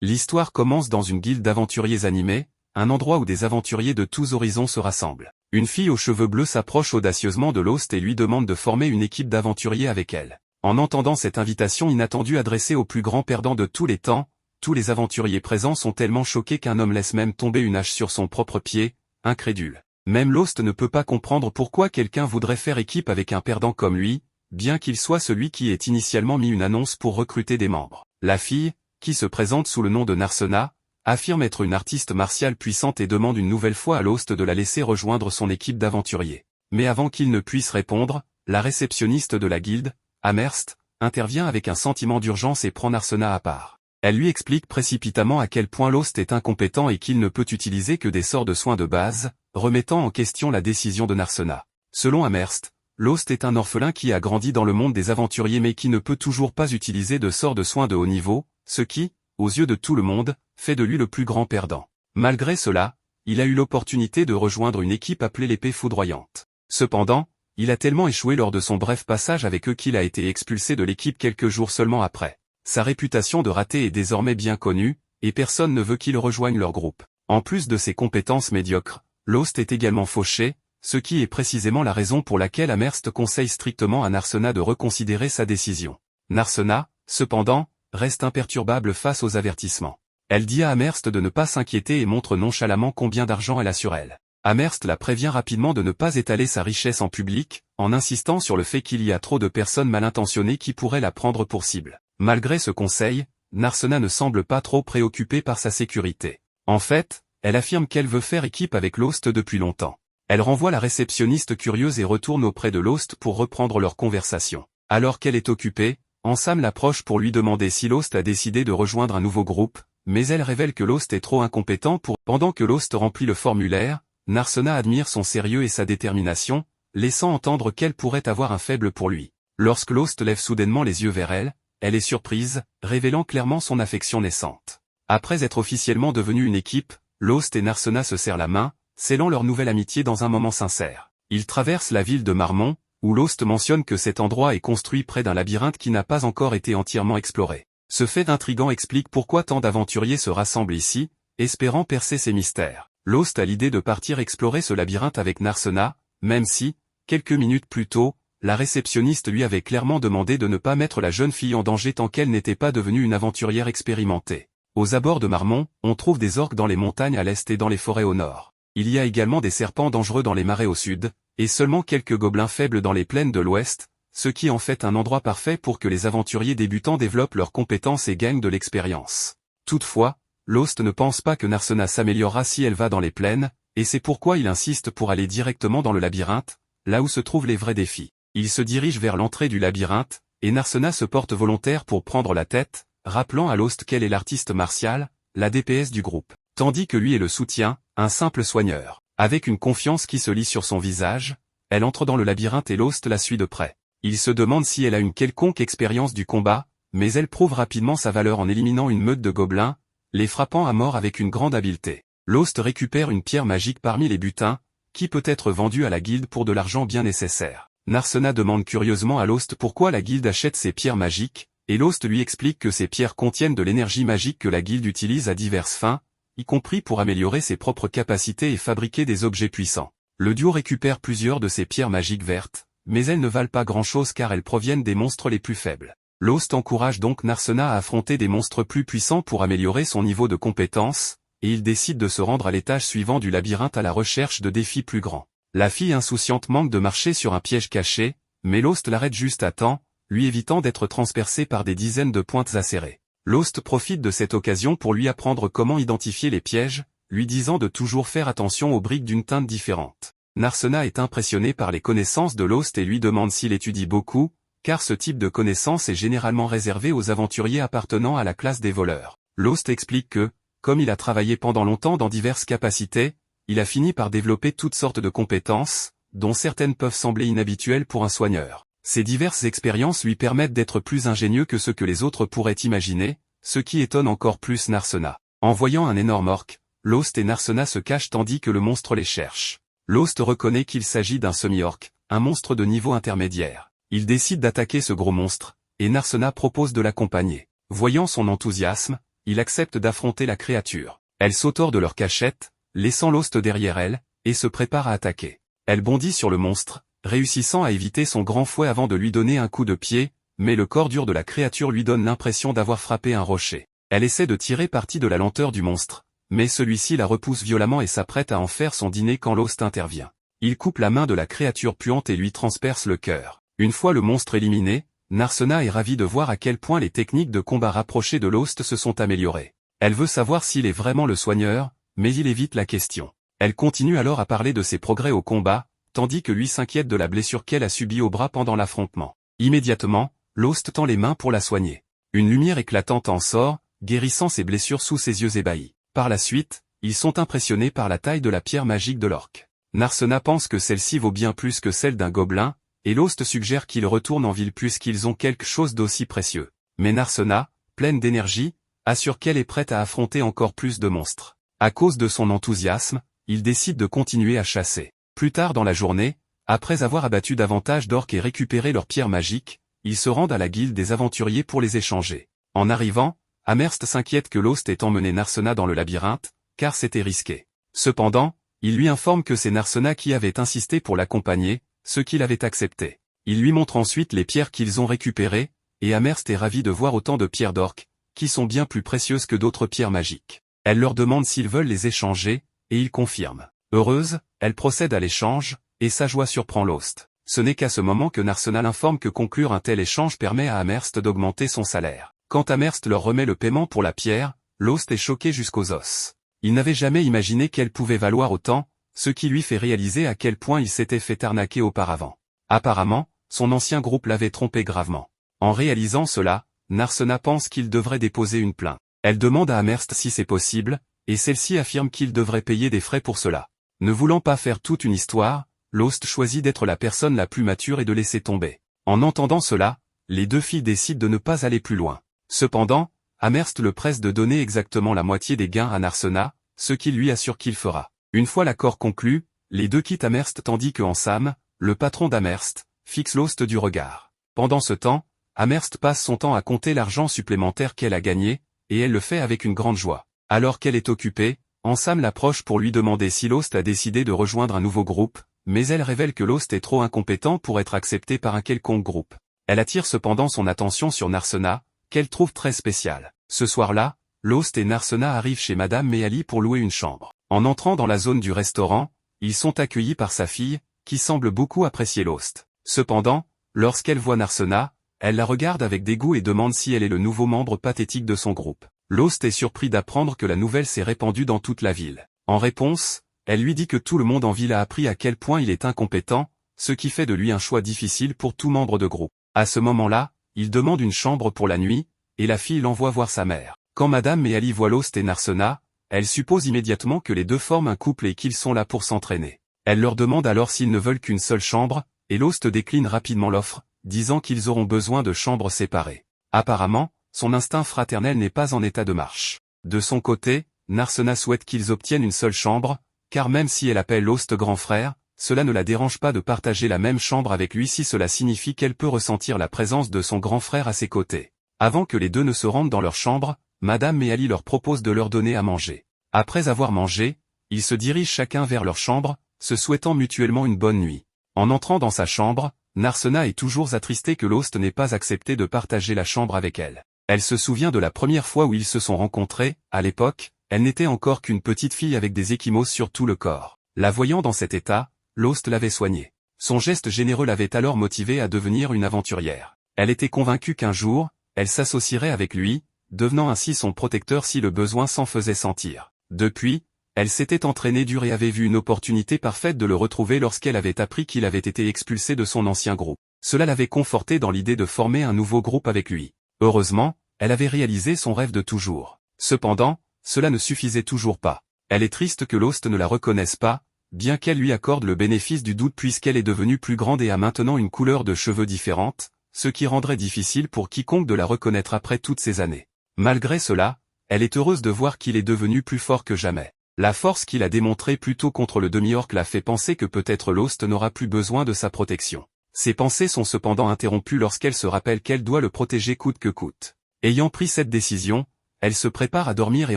L'histoire commence dans une guilde d'aventuriers animés, un endroit où des aventuriers de tous horizons se rassemblent. Une fille aux cheveux bleus s'approche audacieusement de Lost et lui demande de former une équipe d'aventuriers avec elle. En entendant cette invitation inattendue adressée au plus grand perdant de tous les temps, tous les aventuriers présents sont tellement choqués qu'un homme laisse même tomber une hache sur son propre pied, incrédule. Même Lost ne peut pas comprendre pourquoi quelqu'un voudrait faire équipe avec un perdant comme lui, bien qu'il soit celui qui ait initialement mis une annonce pour recruter des membres. La fille, qui se présente sous le nom de Narsena, affirme être une artiste martiale puissante et demande une nouvelle fois à Lost de la laisser rejoindre son équipe d'aventuriers. Mais avant qu'il ne puisse répondre, la réceptionniste de la guilde, Amherst, intervient avec un sentiment d'urgence et prend Narsena à part. Elle lui explique précipitamment à quel point Lost est incompétent et qu'il ne peut utiliser que des sorts de soins de base, remettant en question la décision de Narsena. Selon Amherst, Lost est un orphelin qui a grandi dans le monde des aventuriers mais qui ne peut toujours pas utiliser de sorts de soins de haut niveau, ce qui, aux yeux de tout le monde, fait de lui le plus grand perdant. Malgré cela, il a eu l'opportunité de rejoindre une équipe appelée l'Épée Foudroyante. Cependant, il a tellement échoué lors de son bref passage avec eux qu'il a été expulsé de l'équipe quelques jours seulement après. Sa réputation de raté est désormais bien connue, et personne ne veut qu'il rejoigne leur groupe. En plus de ses compétences médiocres, Lost est également fauché, ce qui est précisément la raison pour laquelle Amherst conseille strictement à Narsena de reconsidérer sa décision. Narsena, cependant, reste imperturbable face aux avertissements. Elle dit à Amherst de ne pas s'inquiéter et montre nonchalamment combien d'argent elle a sur elle. Amherst la prévient rapidement de ne pas étaler sa richesse en public, en insistant sur le fait qu'il y a trop de personnes mal intentionnées qui pourraient la prendre pour cible. Malgré ce conseil, Narsena ne semble pas trop préoccupée par sa sécurité. En fait, elle affirme qu'elle veut faire équipe avec Lost depuis longtemps. Elle renvoie la réceptionniste curieuse et retourne auprès de Lost pour reprendre leur conversation. Alors qu'elle est occupée, Ansam l'approche pour lui demander si Lost a décidé de rejoindre un nouveau groupe, mais elle révèle que Lost est trop incompétent pour... Pendant que Lost remplit le formulaire, Narsena admire son sérieux et sa détermination, laissant entendre qu'elle pourrait avoir un faible pour lui. Lorsque Lost lève soudainement les yeux vers elle, elle est surprise, révélant clairement son affection naissante. Après être officiellement devenue une équipe, Lost et Narsena se serrent la main, scellant leur nouvelle amitié dans un moment sincère. Ils traversent la ville de Marmont, où Lost mentionne que cet endroit est construit près d'un labyrinthe qui n'a pas encore été entièrement exploré. Ce fait intrigant explique pourquoi tant d'aventuriers se rassemblent ici, espérant percer ces mystères. Lost a l'idée de partir explorer ce labyrinthe avec Narsena, même si, quelques minutes plus tôt, la réceptionniste lui avait clairement demandé de ne pas mettre la jeune fille en danger tant qu'elle n'était pas devenue une aventurière expérimentée. Aux abords de Marmont, on trouve des orques dans les montagnes à l'est et dans les forêts au nord. Il y a également des serpents dangereux dans les marais au sud, et seulement quelques gobelins faibles dans les plaines de l'ouest, ce qui en fait un endroit parfait pour que les aventuriers débutants développent leurs compétences et gagnent de l'expérience. Toutefois, Lost ne pense pas que Narsena s'améliorera si elle va dans les plaines, et c'est pourquoi il insiste pour aller directement dans le labyrinthe, là où se trouvent les vrais défis. Il se dirige vers l'entrée du labyrinthe, et Narsena se porte volontaire pour prendre la tête, rappelant à Lost qu'elle est l'artiste martiale, la DPS du groupe, tandis que lui est le soutien, un simple soigneur. Avec une confiance qui se lit sur son visage, elle entre dans le labyrinthe et Lost la suit de près. Il se demande si elle a une quelconque expérience du combat, mais elle prouve rapidement sa valeur en éliminant une meute de gobelins, les frappant à mort avec une grande habileté. Lost récupère une pierre magique parmi les butins, qui peut être vendue à la guilde pour de l'argent bien nécessaire. Narsena demande curieusement à Lost pourquoi la guilde achète ces pierres magiques, et Lost lui explique que ces pierres contiennent de l'énergie magique que la guilde utilise à diverses fins, y compris pour améliorer ses propres capacités et fabriquer des objets puissants. Le duo récupère plusieurs de ces pierres magiques vertes, mais elles ne valent pas grand-chose car elles proviennent des monstres les plus faibles. Lost encourage donc Narsena à affronter des monstres plus puissants pour améliorer son niveau de compétence, et il décide de se rendre à l'étage suivant du labyrinthe à la recherche de défis plus grands. La fille insouciante manque de marcher sur un piège caché, mais Lost l'arrête juste à temps, lui évitant d'être transpercé par des dizaines de pointes acérées. Lost profite de cette occasion pour lui apprendre comment identifier les pièges, lui disant de toujours faire attention aux briques d'une teinte différente. Narsena est impressionné par les connaissances de Lost et lui demande s'il étudie beaucoup, car ce type de connaissances est généralement réservé aux aventuriers appartenant à la classe des voleurs. Lost explique que, comme il a travaillé pendant longtemps dans diverses capacités, il a fini par développer toutes sortes de compétences, dont certaines peuvent sembler inhabituelles pour un soigneur. Ces diverses expériences lui permettent d'être plus ingénieux que ce que les autres pourraient imaginer, ce qui étonne encore plus Narsena. En voyant un énorme orc, Lost et Narsena se cachent tandis que le monstre les cherche. Lost reconnaît qu'il s'agit d'un semi-orc, un monstre de niveau intermédiaire. Il décide d'attaquer ce gros monstre, et Narsena propose de l'accompagner. Voyant son enthousiasme, il accepte d'affronter la créature. Elle saute hors de leur cachette, laissant Lost derrière elle, et se prépare à attaquer. Elle bondit sur le monstre, réussissant à éviter son grand fouet avant de lui donner un coup de pied, mais le corps dur de la créature lui donne l'impression d'avoir frappé un rocher. Elle essaie de tirer parti de la lenteur du monstre, mais celui-ci la repousse violemment et s'apprête à en faire son dîner quand Lost intervient. Il coupe la main de la créature puante et lui transperce le cœur. Une fois le monstre éliminé, Narsena est ravie de voir à quel point les techniques de combat rapprochées de Lost se sont améliorées. Elle veut savoir s'il est vraiment le soigneur, mais il évite la question. Elle continue alors à parler de ses progrès au combat, tandis que lui s'inquiète de la blessure qu'elle a subie au bras pendant l'affrontement. Immédiatement, Lost tend les mains pour la soigner. Une lumière éclatante en sort, guérissant ses blessures sous ses yeux ébahis. Par la suite, ils sont impressionnés par la taille de la pierre magique de l'orque. Narsena pense que celle-ci vaut bien plus que celle d'un gobelin, et Lost suggère qu'ils retournent en ville puisqu'ils ont quelque chose d'aussi précieux. Mais Narsena, pleine d'énergie, assure qu'elle est prête à affronter encore plus de monstres. À cause de son enthousiasme, il décide de continuer à chasser. Plus tard dans la journée, après avoir abattu davantage d'orques et récupéré leurs pierres magiques, ils se rendent à la guilde des aventuriers pour les échanger. En arrivant, Amherst s'inquiète que Lost ait emmené Narsena dans le labyrinthe, car c'était risqué. Cependant, il lui informe que c'est Narsena qui avait insisté pour l'accompagner, ce qu'il avait accepté. Il lui montre ensuite les pierres qu'ils ont récupérées, et Amherst est ravi de voir autant de pierres d'orques, qui sont bien plus précieuses que d'autres pierres magiques. Elle leur demande s'ils veulent les échanger, et ils confirment. Heureuse, elle procède à l'échange, et sa joie surprend Lost. Ce n'est qu'à ce moment que Narsena l'informe que conclure un tel échange permet à Amherst d'augmenter son salaire. Quand Amherst leur remet le paiement pour la pierre, Lost est choqué jusqu'aux os. Il n'avait jamais imaginé qu'elle pouvait valoir autant, ce qui lui fait réaliser à quel point il s'était fait arnaquer auparavant. Apparemment, son ancien groupe l'avait trompé gravement. En réalisant cela, Narsena pense qu'il devrait déposer une plainte. Elle demande à Amherst si c'est possible, et celle-ci affirme qu'il devrait payer des frais pour cela. Ne voulant pas faire toute une histoire, Lost choisit d'être la personne la plus mature et de laisser tomber. En entendant cela, les deux filles décident de ne pas aller plus loin. Cependant, Amherst le presse de donner exactement la moitié des gains à Narsena, ce qu'il lui assure qu'il fera. Une fois l'accord conclu, les deux quittent Amherst tandis que Sam, le patron d'Amherst, fixe Lost du regard. Pendant ce temps, Amherst passe son temps à compter l'argent supplémentaire qu'elle a gagné, et elle le fait avec une grande joie. Alors qu'elle est occupée, Sam l'approche pour lui demander si Lost a décidé de rejoindre un nouveau groupe, mais elle révèle que Lost est trop incompétent pour être accepté par un quelconque groupe. Elle attire cependant son attention sur Narsena, qu'elle trouve très spéciale. Ce soir-là, Lost et Narsena arrivent chez Madame Meali pour louer une chambre. En entrant dans la zone du restaurant, ils sont accueillis par sa fille, qui semble beaucoup apprécier Lost. Cependant, lorsqu'elle voit Narsena, elle la regarde avec dégoût et demande si elle est le nouveau membre pathétique de son groupe. Lost est surpris d'apprendre que la nouvelle s'est répandue dans toute la ville. En réponse, elle lui dit que tout le monde en ville a appris à quel point il est incompétent, ce qui fait de lui un choix difficile pour tout membre de groupe. À ce moment-là, il demande une chambre pour la nuit, et la fille l'envoie voir sa mère. Quand Madame Meali voit Lost et Narsena, elle suppose immédiatement que les deux forment un couple et qu'ils sont là pour s'entraîner. Elle leur demande alors s'ils ne veulent qu'une seule chambre, et Lost décline rapidement l'offre, disant qu'ils auront besoin de chambres séparées. Apparemment, son instinct fraternel n'est pas en état de marche. De son côté, Narsena souhaite qu'ils obtiennent une seule chambre, car même si elle appelle Lost grand frère, cela ne la dérange pas de partager la même chambre avec lui si cela signifie qu'elle peut ressentir la présence de son grand frère à ses côtés. Avant que les deux ne se rendent dans leur chambre, Madame Meali leur propose de leur donner à manger. Après avoir mangé, ils se dirigent chacun vers leur chambre, se souhaitant mutuellement une bonne nuit. En entrant dans sa chambre, Narsena est toujours attristée que Lost n'ait pas accepté de partager la chambre avec elle. Elle se souvient de la première fois où ils se sont rencontrés, à l'époque, elle n'était encore qu'une petite fille avec des ecchymoses sur tout le corps. La voyant dans cet état, Lost l'avait soignée. Son geste généreux l'avait alors motivée à devenir une aventurière. Elle était convaincue qu'un jour, elle s'associerait avec lui, devenant ainsi son protecteur si le besoin s'en faisait sentir. Depuis, elle s'était entraînée dur et avait vu une opportunité parfaite de le retrouver lorsqu'elle avait appris qu'il avait été expulsé de son ancien groupe. Cela l'avait confortée dans l'idée de former un nouveau groupe avec lui. Heureusement, elle avait réalisé son rêve de toujours. Cependant, cela ne suffisait toujours pas. Elle est triste que Lost ne la reconnaisse pas, bien qu'elle lui accorde le bénéfice du doute puisqu'elle est devenue plus grande et a maintenant une couleur de cheveux différente, ce qui rendrait difficile pour quiconque de la reconnaître après toutes ces années. Malgré cela, elle est heureuse de voir qu'il est devenu plus fort que jamais. La force qu'il a démontrée plus tôt contre le demi-orc la fait penser que peut-être Lost n'aura plus besoin de sa protection. Ses pensées sont cependant interrompues lorsqu'elle se rappelle qu'elle doit le protéger coûte que coûte. Ayant pris cette décision, elle se prépare à dormir et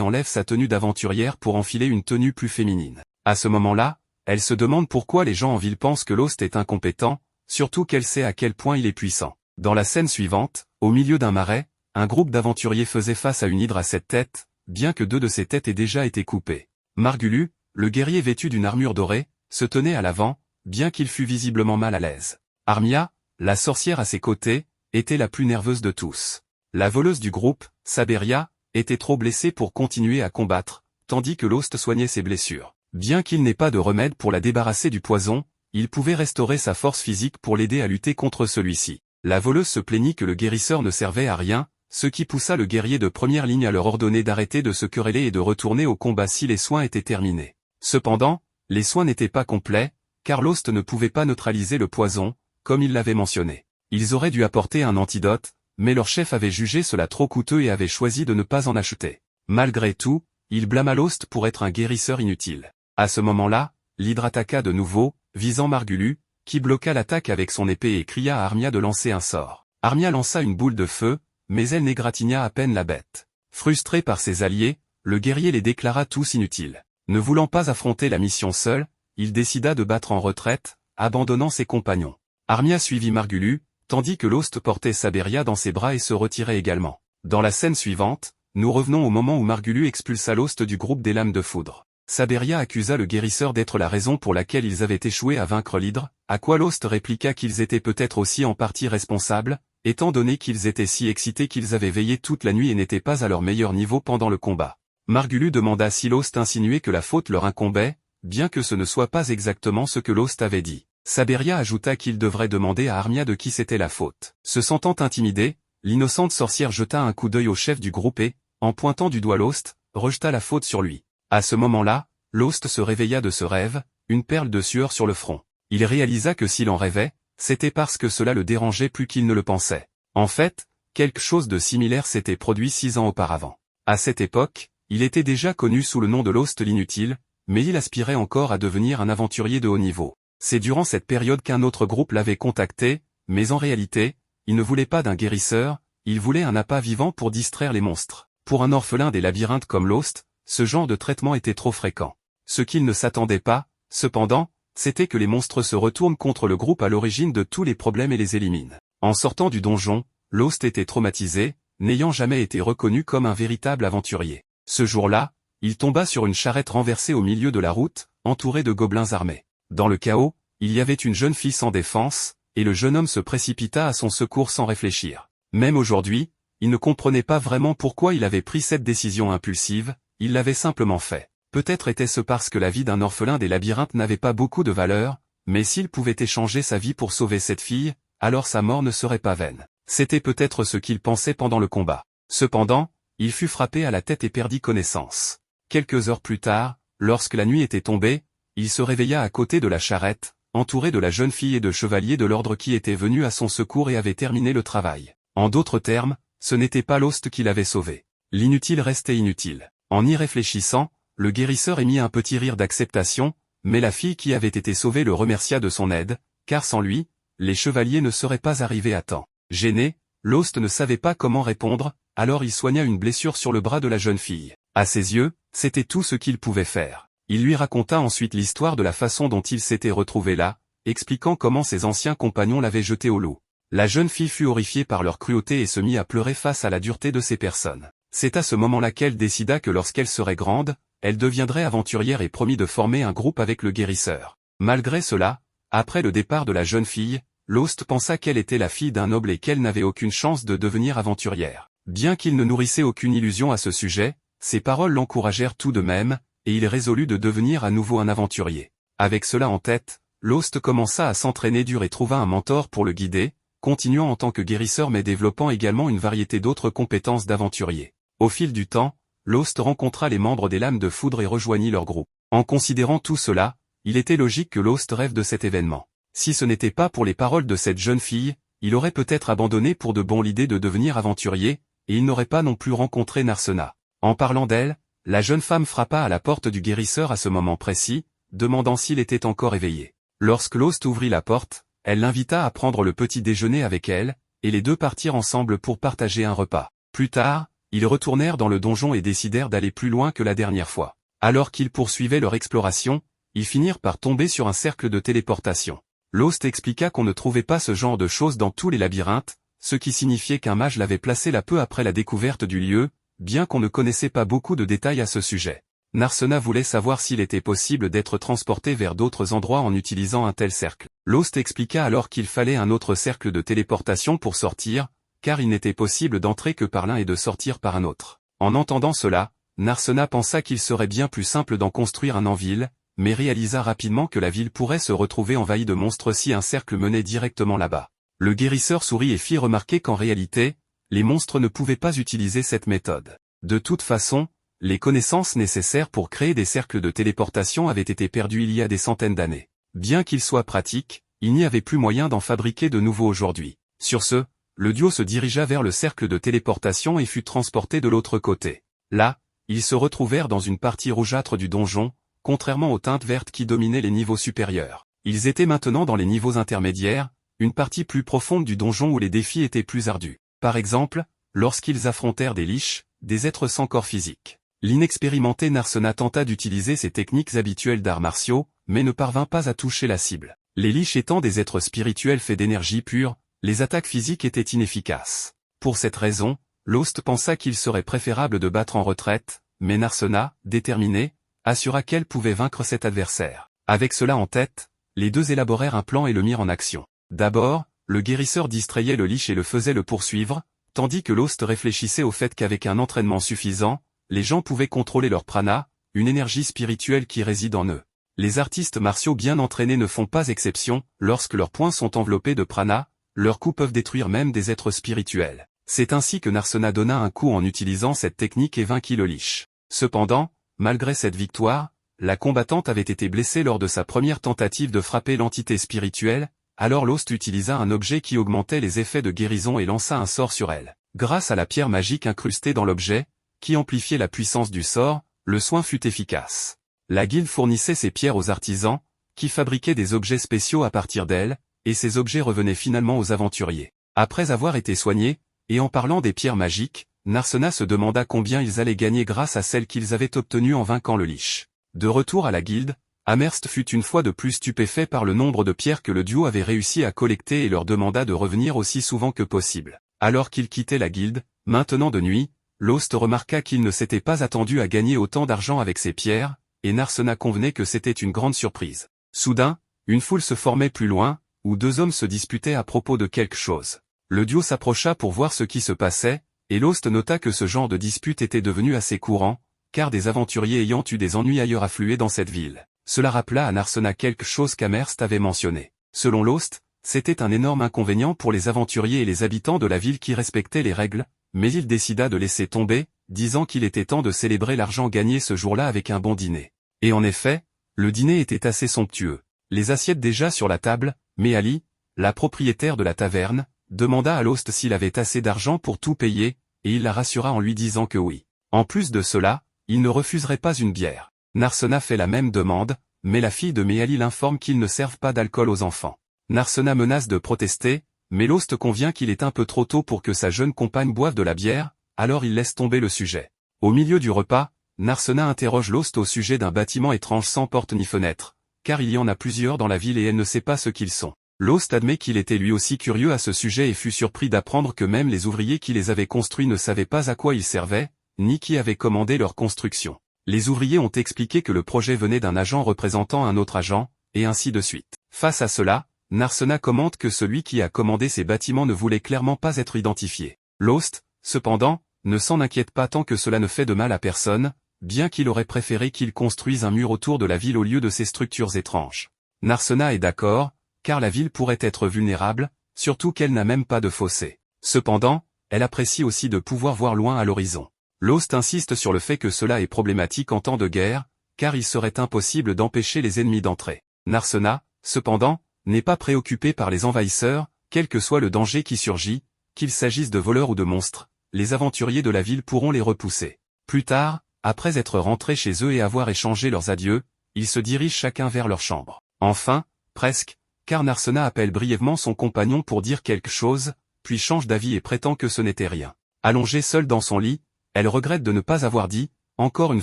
enlève sa tenue d'aventurière pour enfiler une tenue plus féminine. À ce moment-là, elle se demande pourquoi les gens en ville pensent que Lost est incompétent, surtout qu'elle sait à quel point il est puissant. Dans la scène suivante, au milieu d'un marais, un groupe d'aventuriers faisait face à une hydre à 7 têtes, bien que 2 de ses têtes aient déjà été coupées. Margulu, le guerrier vêtu d'une armure dorée, se tenait à l'avant, bien qu'il fût visiblement mal à l'aise. Armia, la sorcière à ses côtés, était la plus nerveuse de tous. La voleuse du groupe, Saberia, était trop blessée pour continuer à combattre, tandis que Lost soignait ses blessures. Bien qu'il n'ait pas de remède pour la débarrasser du poison, il pouvait restaurer sa force physique pour l'aider à lutter contre celui-ci. La voleuse se plaignit que le guérisseur ne servait à rien, ce qui poussa le guerrier de première ligne à leur ordonner d'arrêter de se quereller et de retourner au combat si les soins étaient terminés. Cependant, les soins n'étaient pas complets, car Lost ne pouvait pas neutraliser le poison, comme il l'avait mentionné. Ils auraient dû apporter un antidote, mais leur chef avait jugé cela trop coûteux et avait choisi de ne pas en acheter. Malgré tout, il blâma Lost pour être un guérisseur inutile. À ce moment-là, l'hydre attaqua de nouveau, visant Margulu, qui bloqua l'attaque avec son épée et cria à Armia de lancer un sort. Armia lança une boule de feu, mais elle n'égratigna à peine la bête. Frustré par ses alliés, le guerrier les déclara tous inutiles. Ne voulant pas affronter la mission seul, il décida de battre en retraite, abandonnant ses compagnons. Armia suivit Margulu, tandis que Lost portait Saberia dans ses bras et se retirait également. Dans la scène suivante, nous revenons au moment où Margulu expulsa Lost du groupe des lames de foudre. Saberia accusa le guérisseur d'être la raison pour laquelle ils avaient échoué à vaincre l'hydre, à quoi Lost répliqua qu'ils étaient peut-être aussi en partie responsables, étant donné qu'ils étaient si excités qu'ils avaient veillé toute la nuit et n'étaient pas à leur meilleur niveau pendant le combat. Margulu demanda si Lost insinuait que la faute leur incombait, bien que ce ne soit pas exactement ce que Lost avait dit. Saberia ajouta qu'il devrait demander à Armia de qui c'était la faute. Se sentant intimidée, l'innocente sorcière jeta un coup d'œil au chef du groupe et, en pointant du doigt Lost, rejeta la faute sur lui. À ce moment-là, Lost se réveilla de ce rêve, une perle de sueur sur le front. Il réalisa que s'il en rêvait, c'était parce que cela le dérangeait plus qu'il ne le pensait. En fait, quelque chose de similaire s'était produit 6 ans auparavant. À cette époque, il était déjà connu sous le nom de Lost l'inutile, mais il aspirait encore à devenir un aventurier de haut niveau. C'est durant cette période qu'un autre groupe l'avait contacté, mais en réalité, il ne voulait pas d'un guérisseur, il voulait un appât vivant pour distraire les monstres. Pour un orphelin des labyrinthes comme Lost, ce genre de traitement était trop fréquent. Ce qu'il ne s'attendait pas, cependant, c'était que les monstres se retournent contre le groupe à l'origine de tous les problèmes et les éliminent. En sortant du donjon, Lost était traumatisé, n'ayant jamais été reconnu comme un véritable aventurier. Ce jour-là, il tomba sur une charrette renversée au milieu de la route, entourée de gobelins armés. Dans le chaos, il y avait une jeune fille sans défense, et le jeune homme se précipita à son secours sans réfléchir. Même aujourd'hui, il ne comprenait pas vraiment pourquoi il avait pris cette décision impulsive, il l'avait simplement fait. Peut-être était-ce parce que la vie d'un orphelin des labyrinthes n'avait pas beaucoup de valeur, mais s'il pouvait échanger sa vie pour sauver cette fille, alors sa mort ne serait pas vaine. C'était peut-être ce qu'il pensait pendant le combat. Cependant, il fut frappé à la tête et perdit connaissance. Quelques heures plus tard, lorsque la nuit était tombée, il se réveilla à côté de la charrette, entouré de la jeune fille et de chevaliers de l'ordre qui étaient venus à son secours et avaient terminé le travail. En d'autres termes, ce n'était pas Lost qui l'avait sauvé. L'inutile restait inutile. En y réfléchissant, le guérisseur émit un petit rire d'acceptation, mais la fille qui avait été sauvée le remercia de son aide, car sans lui, les chevaliers ne seraient pas arrivés à temps. Gêné, Lost ne savait pas comment répondre, alors il soigna une blessure sur le bras de la jeune fille. À ses yeux, c'était tout ce qu'il pouvait faire. Il lui raconta ensuite l'histoire de la façon dont il s'était retrouvé là, expliquant comment ses anciens compagnons l'avaient jeté au loup. La jeune fille fut horrifiée par leur cruauté et se mit à pleurer face à la dureté de ces personnes. C'est à ce moment-là qu'elle décida que lorsqu'elle serait grande, elle deviendrait aventurière et promit de former un groupe avec le guérisseur. Malgré cela, après le départ de la jeune fille, Lost pensa qu'elle était la fille d'un noble et qu'elle n'avait aucune chance de devenir aventurière. Bien qu'il ne nourrissait aucune illusion à ce sujet, ses paroles l'encouragèrent tout de même, et il résolut de devenir à nouveau un aventurier. Avec cela en tête, Lost commença à s'entraîner dur et trouva un mentor pour le guider, continuant en tant que guérisseur mais développant également une variété d'autres compétences d'aventurier. Au fil du temps, Lost rencontra les membres des Lames de Foudre et rejoignit leur groupe. En considérant tout cela, il était logique que Lost rêve de cet événement. Si ce n'était pas pour les paroles de cette jeune fille, il aurait peut-être abandonné pour de bon l'idée de devenir aventurier, et il n'aurait pas non plus rencontré Narsena. En parlant d'elle, la jeune femme frappa à la porte du guérisseur à ce moment précis, demandant s'il était encore éveillé. Lorsque Lost ouvrit la porte, elle l'invita à prendre le petit déjeuner avec elle, et les deux partirent ensemble pour partager un repas. Plus tard, ils retournèrent dans le donjon et décidèrent d'aller plus loin que la dernière fois. Alors qu'ils poursuivaient leur exploration, ils finirent par tomber sur un cercle de téléportation. Lost expliqua qu'on ne trouvait pas ce genre de choses dans tous les labyrinthes, ce qui signifiait qu'un mage l'avait placé là peu après la découverte du lieu, bien qu'on ne connaissait pas beaucoup de détails à ce sujet. Narsena voulait savoir s'il était possible d'être transporté vers d'autres endroits en utilisant un tel cercle. Lost expliqua alors qu'il fallait un autre cercle de téléportation pour sortir, car il n'était possible d'entrer que par l'un et de sortir par un autre. En entendant cela, Narsena pensa qu'il serait bien plus simple d'en construire un en ville, mais réalisa rapidement que la ville pourrait se retrouver envahie de monstres si un cercle menait directement là-bas. Le guérisseur sourit et fit remarquer qu'en réalité, les monstres ne pouvaient pas utiliser cette méthode. De toute façon, les connaissances nécessaires pour créer des cercles de téléportation avaient été perdues il y a des centaines d'années. Bien qu'ils soient pratiques, il n'y avait plus moyen d'en fabriquer de nouveaux aujourd'hui. Sur ce, le duo se dirigea vers le cercle de téléportation et fut transporté de l'autre côté. Là, ils se retrouvèrent dans une partie rougeâtre du donjon, contrairement aux teintes vertes qui dominaient les niveaux supérieurs. Ils étaient maintenant dans les niveaux intermédiaires, une partie plus profonde du donjon où les défis étaient plus ardus. Par exemple, lorsqu'ils affrontèrent des liches, des êtres sans corps physique. L'inexpérimenté Narsena tenta d'utiliser ses techniques habituelles d'arts martiaux, mais ne parvint pas à toucher la cible. Les liches étant des êtres spirituels faits d'énergie pure, les attaques physiques étaient inefficaces. Pour cette raison, Lost pensa qu'il serait préférable de battre en retraite, mais Narsena, déterminé, assura qu'elle pouvait vaincre cet adversaire. Avec cela en tête, les deux élaborèrent un plan et le mirent en action. D'abord, le guérisseur distrayait le liche et le faisait le poursuivre, tandis que Lost réfléchissait au fait qu'avec un entraînement suffisant, les gens pouvaient contrôler leur prana, une énergie spirituelle qui réside en eux. Les artistes martiaux bien entraînés ne font pas exception, lorsque leurs poings sont enveloppés de prana, leurs coups peuvent détruire même des êtres spirituels. C'est ainsi que Narsena donna un coup en utilisant cette technique et vainquit le liche. Cependant, malgré cette victoire, la combattante avait été blessée lors de sa première tentative de frapper l'entité spirituelle, alors Lost utilisa un objet qui augmentait les effets de guérison et lança un sort sur elle. Grâce à la pierre magique incrustée dans l'objet, qui amplifiait la puissance du sort, le soin fut efficace. La guilde fournissait ces pierres aux artisans, qui fabriquaient des objets spéciaux à partir d'elles, et ces objets revenaient finalement aux aventuriers. Après avoir été soignés, et en parlant des pierres magiques, Narsena se demanda combien ils allaient gagner grâce à celles qu'ils avaient obtenues en vainquant le liche. De retour à la guilde, Amherst fut une fois de plus stupéfait par le nombre de pierres que le duo avait réussi à collecter et leur demanda de revenir aussi souvent que possible. Alors qu'ils quittaient la guilde, maintenant de nuit, Lost remarqua qu'il ne s'était pas attendu à gagner autant d'argent avec ces pierres, et Narsena convenait que c'était une grande surprise. Soudain, une foule se formait plus loin, où deux hommes se disputaient à propos de quelque chose. Le duo s'approcha pour voir ce qui se passait, et Lost nota que ce genre de dispute était devenu assez courant, car des aventuriers ayant eu des ennuis ailleurs affluaient dans cette ville. Cela rappela à Narsena quelque chose qu'Amherst avait mentionné. Selon Lost, c'était un énorme inconvénient pour les aventuriers et les habitants de la ville qui respectaient les règles, mais il décida de laisser tomber, disant qu'il était temps de célébrer l'argent gagné ce jour-là avec un bon dîner. Et en effet, le dîner était assez somptueux. Les assiettes déjà sur la table, mais Ali, la propriétaire de la taverne, demanda à Lost s'il avait assez d'argent pour tout payer, et il la rassura en lui disant que oui. En plus de cela, il ne refuserait pas une bière. Narsena fait la même demande, mais la fille de Méali l'informe qu'ils ne servent pas d'alcool aux enfants. Narsena menace de protester, mais Lost convient qu'il est un peu trop tôt pour que sa jeune compagne boive de la bière, alors il laisse tomber le sujet. Au milieu du repas, Narsena interroge Lost au sujet d'un bâtiment étrange sans porte ni fenêtre, car il y en a plusieurs dans la ville et elle ne sait pas ce qu'ils sont. Lost admet qu'il était lui aussi curieux à ce sujet et fut surpris d'apprendre que même les ouvriers qui les avaient construits ne savaient pas à quoi ils servaient, ni qui avait commandé leur construction. Les ouvriers ont expliqué que le projet venait d'un agent représentant un autre agent, et ainsi de suite. Face à cela, Narsena commente que celui qui a commandé ces bâtiments ne voulait clairement pas être identifié. Lost, cependant, ne s'en inquiète pas tant que cela ne fait de mal à personne, bien qu'il aurait préféré qu'ils construisent un mur autour de la ville au lieu de ces structures étranges. Narsena est d'accord, car la ville pourrait être vulnérable, surtout qu'elle n'a même pas de fossé. Cependant, elle apprécie aussi de pouvoir voir loin à l'horizon. Lost insiste sur le fait que cela est problématique en temps de guerre, car il serait impossible d'empêcher les ennemis d'entrer. Narsena, cependant, n'est pas préoccupé par les envahisseurs, quel que soit le danger qui surgit, qu'il s'agisse de voleurs ou de monstres, les aventuriers de la ville pourront les repousser. Plus tard, après être rentrés chez eux et avoir échangé leurs adieux, ils se dirigent chacun vers leur chambre. Enfin, presque, car Narsena appelle brièvement son compagnon pour dire quelque chose, puis change d'avis et prétend que ce n'était rien. Allongé seul dans son lit, Elle regrette de ne pas avoir dit, encore une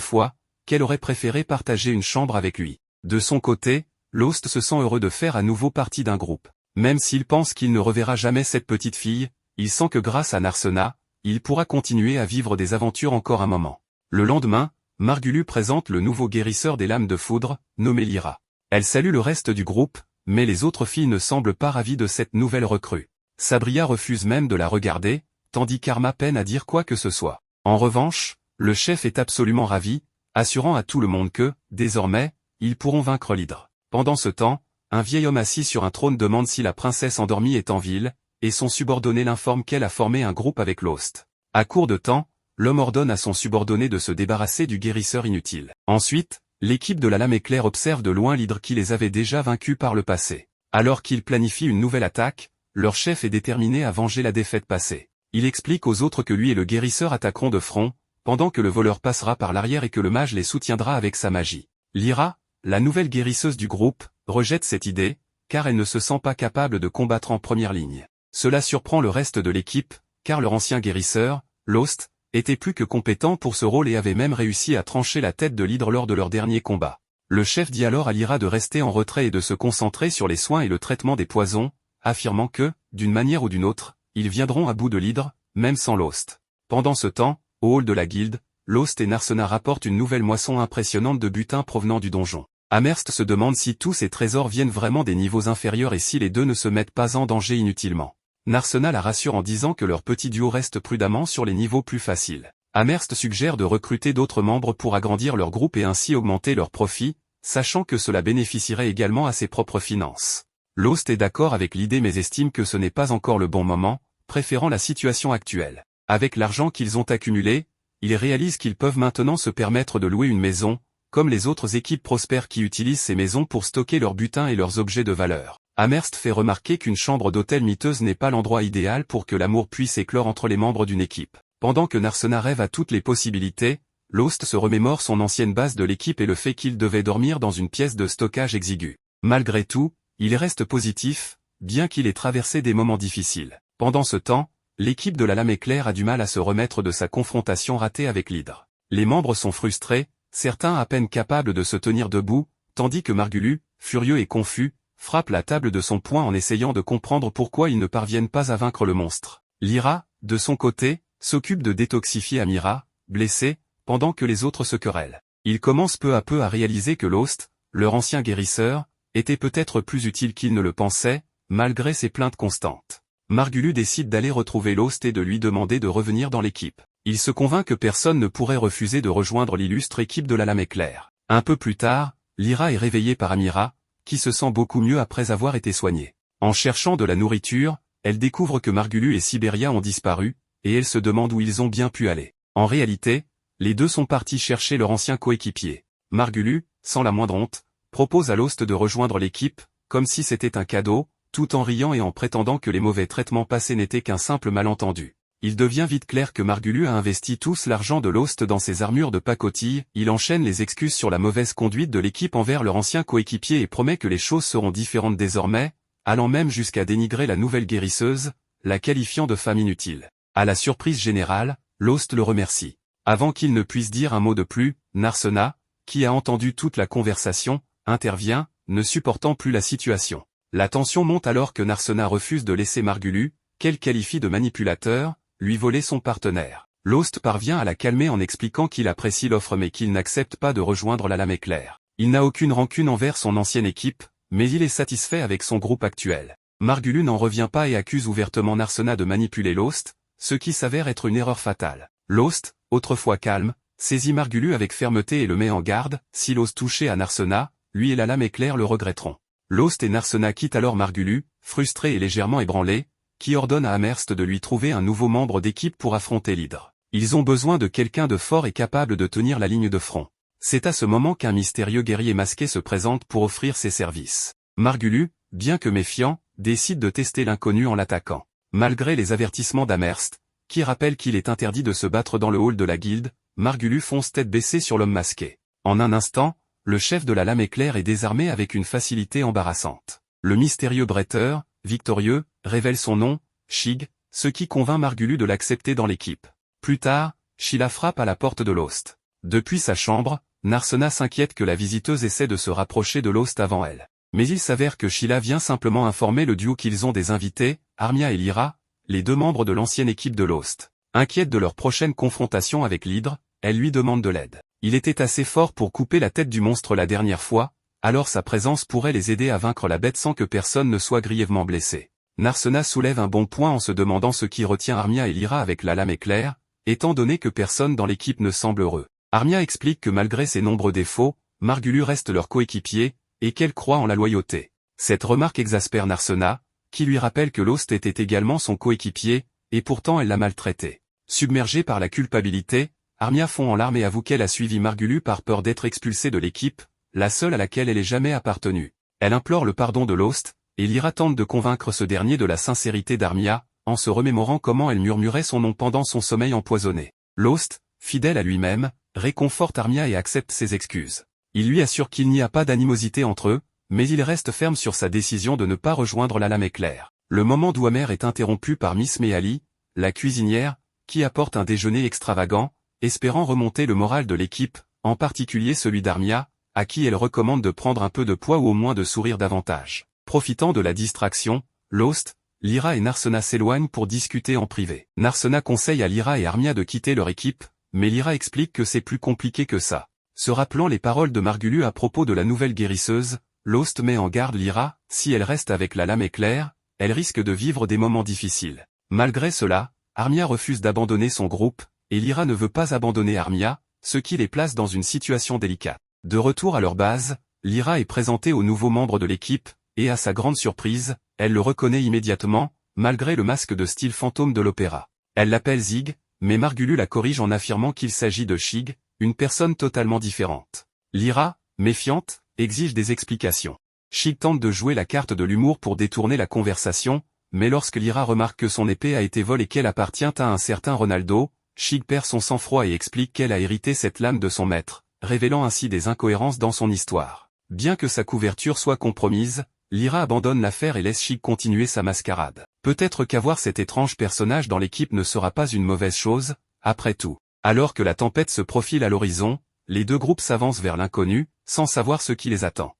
fois, qu'elle aurait préféré partager une chambre avec lui. De son côté, Lost se sent heureux de faire à nouveau partie d'un groupe. Même s'il pense qu'il ne reverra jamais cette petite fille, il sent que grâce à Narsena, il pourra continuer à vivre des aventures encore un moment. Le lendemain, Margulu présente le nouveau guérisseur des lames de foudre, nommé Lyra. Elle salue le reste du groupe, mais les autres filles ne semblent pas ravies de cette nouvelle recrue. Sabria refuse même de la regarder, tandis qu'Arma peine à dire quoi que ce soit. En revanche, le chef est absolument ravi, assurant à tout le monde que, désormais, ils pourront vaincre l'hydre. Pendant ce temps, un vieil homme assis sur un trône demande si la princesse endormie est en ville, et son subordonné l'informe qu'elle a formé un groupe avec Lost. À court de temps, l'homme ordonne à son subordonné de se débarrasser du guérisseur inutile. Ensuite, l'équipe de la Lame Éclair observe de loin l'hydre qui les avait déjà vaincus par le passé. Alors qu'ils planifient une nouvelle attaque, leur chef est déterminé à venger la défaite passée. Il explique aux autres que lui et le guérisseur attaqueront de front, pendant que le voleur passera par l'arrière et que le mage les soutiendra avec sa magie. Lyra, la nouvelle guérisseuse du groupe, rejette cette idée, car elle ne se sent pas capable de combattre en première ligne. Cela surprend le reste de l'équipe, car leur ancien guérisseur, Lost, était plus que compétent pour ce rôle et avait même réussi à trancher la tête de l'hydre lors de leur dernier combat. Le chef dit alors à Lyra de rester en retrait et de se concentrer sur les soins et le traitement des poisons, affirmant que, d'une manière ou d'une autre, ils viendront à bout de l'hydre, même sans Lost. Pendant ce temps, au hall de la guilde, Lost et Narsena rapportent une nouvelle moisson impressionnante de butin provenant du donjon. Amherst se demande si tous ces trésors viennent vraiment des niveaux inférieurs et si les deux ne se mettent pas en danger inutilement. Narsena la rassure en disant que leur petit duo reste prudemment sur les niveaux plus faciles. Amherst suggère de recruter d'autres membres pour agrandir leur groupe et ainsi augmenter leurs profits, sachant que cela bénéficierait également à ses propres finances. Lost est d'accord avec l'idée mais estime que ce n'est pas encore le bon moment, préférant la situation actuelle. Avec l'argent qu'ils ont accumulé, ils réalisent qu'ils peuvent maintenant se permettre de louer une maison, comme les autres équipes prospères qui utilisent ces maisons pour stocker leurs butins et leurs objets de valeur. Amherst fait remarquer qu'une chambre d'hôtel miteuse n'est pas l'endroit idéal pour que l'amour puisse éclore entre les membres d'une équipe. Pendant que Narsena rêve à toutes les possibilités, Lost se remémore son ancienne base de l'équipe et le fait qu'il devait dormir dans une pièce de stockage exiguë. Malgré tout, il reste positif, bien qu'il ait traversé des moments difficiles. Pendant ce temps, l'équipe de la Lame Éclair a du mal à se remettre de sa confrontation ratée avec l'hydre. Les membres sont frustrés, certains à peine capables de se tenir debout, tandis que Margulu, furieux et confus, frappe la table de son poing en essayant de comprendre pourquoi ils ne parviennent pas à vaincre le monstre. Lyra, de son côté, s'occupe de détoxifier Amira, blessée, pendant que les autres se querellent. Ils commencent peu à peu à réaliser que Lost, leur ancien guérisseur, était peut-être plus utile qu'ils ne le pensaient, malgré ses plaintes constantes. Margulu décide d'aller retrouver Lost et de lui demander de revenir dans l'équipe. Il se convainc que personne ne pourrait refuser de rejoindre l'illustre équipe de la Lame Éclair. Un peu plus tard, Lyra est réveillée par Amira, qui se sent beaucoup mieux après avoir été soignée. En cherchant de la nourriture, elle découvre que Margulu et Siberia ont disparu, et elle se demande où ils ont bien pu aller. En réalité, les deux sont partis chercher leur ancien coéquipier. Margulu, sans la moindre honte, propose à Lost de rejoindre l'équipe, comme si c'était un cadeau, tout en riant et en prétendant que les mauvais traitements passés n'étaient qu'un simple malentendu. Il devient vite clair que Margulu a investi tout l'argent de Lost dans ses armures de pacotille, il enchaîne les excuses sur la mauvaise conduite de l'équipe envers leur ancien coéquipier et promet que les choses seront différentes désormais, allant même jusqu'à dénigrer la nouvelle guérisseuse, la qualifiant de femme inutile. À la surprise générale, Lost le remercie. Avant qu'il ne puisse dire un mot de plus, Narsena, qui a entendu toute la conversation, intervient, ne supportant plus la situation. La tension monte alors que Narsena refuse de laisser Margulu, qu'elle qualifie de manipulateur, lui voler son partenaire. Lost parvient à la calmer en expliquant qu'il apprécie l'offre mais qu'il n'accepte pas de rejoindre la Lame Éclair. Il n'a aucune rancune envers son ancienne équipe, mais il est satisfait avec son groupe actuel. Margulu n'en revient pas et accuse ouvertement Narsena de manipuler Lost, ce qui s'avère être une erreur fatale. Lost, autrefois calme, saisit Margulu avec fermeté et le met en garde, s'il ose toucher à Narsena, lui et la Lame Éclair le regretteront. Lost et Narsena quittent alors Margulu, frustré et légèrement ébranlé, qui ordonne à Amherst de lui trouver un nouveau membre d'équipe pour affronter l'hydre. Ils ont besoin de quelqu'un de fort et capable de tenir la ligne de front. C'est à ce moment qu'un mystérieux guerrier masqué se présente pour offrir ses services. Margulu, bien que méfiant, décide de tester l'inconnu en l'attaquant. Malgré les avertissements d'Amherst, qui rappelle qu'il est interdit de se battre dans le hall de la guilde, Margulu fonce tête baissée sur l'homme masqué. En un instant, le chef de la Lame Éclair est désarmé avec une facilité embarrassante. Le mystérieux bretteur, victorieux, révèle son nom, Shig, ce qui convainc Margulu de l'accepter dans l'équipe. Plus tard, Sheila frappe à la porte de Lost. Depuis sa chambre, Narsena s'inquiète que la visiteuse essaie de se rapprocher de Lost avant elle. Mais il s'avère que Sheila vient simplement informer le duo qu'ils ont des invités, Armia et Lyra, les deux membres de l'ancienne équipe de Lost. Inquiète de leur prochaine confrontation avec l'Hydre, elle lui demande de l'aide. Il était assez fort pour couper la tête du monstre la dernière fois, alors sa présence pourrait les aider à vaincre la bête sans que personne ne soit grièvement blessé. Narsena soulève un bon point en se demandant ce qui retient Armia et Lyra avec la lame éclair, étant donné que personne dans l'équipe ne semble heureux. Armia explique que malgré ses nombreux défauts, Margulius reste leur coéquipier, et qu'elle croit en la loyauté. Cette remarque exaspère Narsena, qui lui rappelle que Lost était également son coéquipier, et pourtant elle l'a maltraité. Submergée par la culpabilité, Armia fond en larmes et avoue qu'elle a suivi Margulius par peur d'être expulsée de l'équipe, la seule à laquelle elle ait jamais appartenu. Elle implore le pardon de Lost, et Lyra tente de convaincre ce dernier de la sincérité d'Armia, en se remémorant comment elle murmurait son nom pendant son sommeil empoisonné. Lost, fidèle à lui-même, réconforte Armia et accepte ses excuses. Il lui assure qu'il n'y a pas d'animosité entre eux, mais il reste ferme sur sa décision de ne pas rejoindre la lame éclair. Le moment doux amer est interrompu par Miss Meali, la cuisinière, qui apporte un déjeuner extravagant, espérant remonter le moral de l'équipe, en particulier celui d'Armia, à qui elle recommande de prendre un peu de poids ou au moins de sourire davantage. Profitant de la distraction, Lost, Lyra et Narsena s'éloignent pour discuter en privé. Narsena conseille à Lyra et Armia de quitter leur équipe, mais Lyra explique que c'est plus compliqué que ça. Se rappelant les paroles de Margulius à propos de la nouvelle guérisseuse, Lost met en garde Lyra, si elle reste avec la lame éclair, elle risque de vivre des moments difficiles. Malgré cela, Armia refuse d'abandonner son groupe, et Lyra ne veut pas abandonner Armia, ce qui les place dans une situation délicate. De retour à leur base, Lyra est présentée aux nouveaux membres de l'équipe, et à sa grande surprise, elle le reconnaît immédiatement, malgré le masque de style fantôme de l'opéra. Elle l'appelle Zig, mais Margulius la corrige en affirmant qu'il s'agit de Shig, une personne totalement différente. Lyra, méfiante, exige des explications. Shig tente de jouer la carte de l'humour pour détourner la conversation, mais lorsque Lyra remarque que son épée a été volée et qu'elle appartient à un certain Ronaldo, Shig perd son sang-froid et explique qu'elle a hérité cette lame de son maître, révélant ainsi des incohérences dans son histoire. Bien que sa couverture soit compromise, Lyra abandonne l'affaire et laisse Shig continuer sa mascarade. Peut-être qu'avoir cet étrange personnage dans l'équipe ne sera pas une mauvaise chose, après tout. Alors que la tempête se profile à l'horizon, les deux groupes s'avancent vers l'inconnu, sans savoir ce qui les attend.